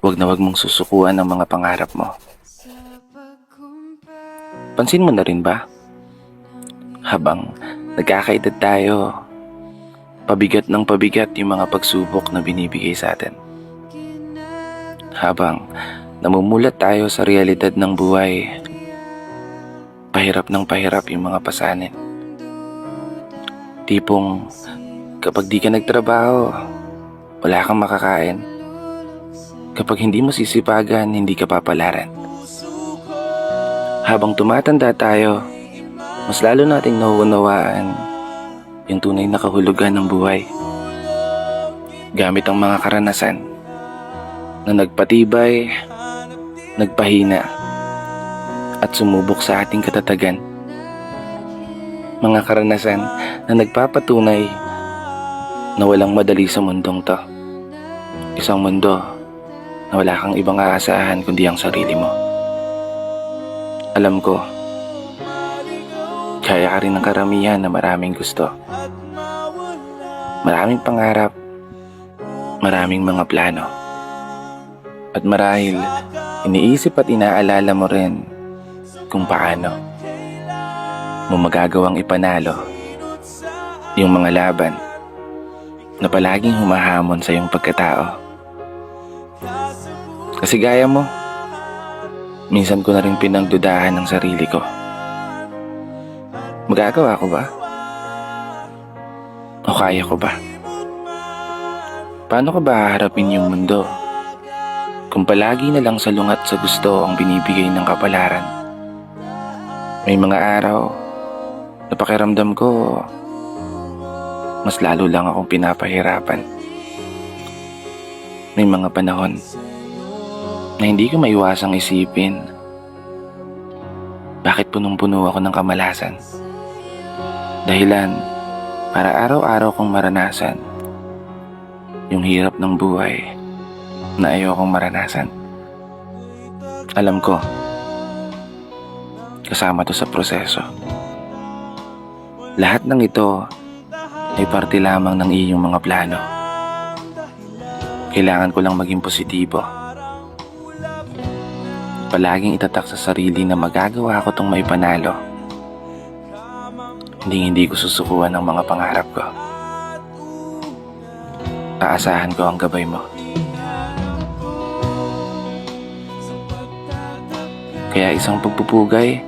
Huwag na huwag mong susukuan ang mga pangarap mo. Pansin mo na rin ba? Habang nagkakaedad tayo, pabigat ng pabigat yung mga pagsubok na binibigay sa atin. Habang namumulat tayo sa realidad ng buhay, pahirap ng pahirap yung mga pasanin. Tipong kapag di ka nagtrabaho, wala kang makakain. Kapag hindi mo sisipagan, hindi ka papalaran. Habang tumatanda tayo, mas lalo nating nauunawaan yung tunay na kahulugan ng buhay. Gamit ang mga karanasan na nagpatibay, nagpahina, at sumubok sa ating katatagan. Mga karanasan na nagpapatunay na walang madali sa mundong to. Isang mundo na wala kang ibang aasahan kundi ang sarili mo. Alam ko, kaya ka rin ng karamihan na maraming gusto. Maraming pangarap, maraming mga plano. At marahil, iniisip at inaalala mo rin kung paano mo magagawang ipanalo yung mga laban na palaging humahamon sa iyong pagkatao. Kasi gaya mo, minsan ko na rin pinagdudahan ng sarili ko. Magagawa ko ba? O kaya ko ba? Paano ko ba haharapin yung mundo kung palagi na lang salungat sa gusto ang binibigay ng kapalaran? May mga araw na pakiramdam ko mas lalo lang akong pinapahirapan. May mga panahon na hindi ko maiwasang isipin, bakit punong-puno ako ng kamalasan? Dahilan para araw-araw kong maranasan yung hirap ng buhay na ayokong maranasan. Alam ko, kasama to sa proseso. Lahat ng ito ay parte lamang ng iyong mga plano. Kailangan ko lang maging positibo. Palaging itatak sa sarili na magagawa ko tong maipanalo. Hindi ko susukuan ang mga pangarap ko. Aasahan ko ang gabay mo. Kaya isang pagpupugay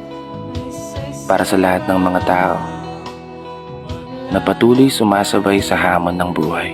para sa lahat ng mga tao na patuloy sumasabay sa hamon ng buhay.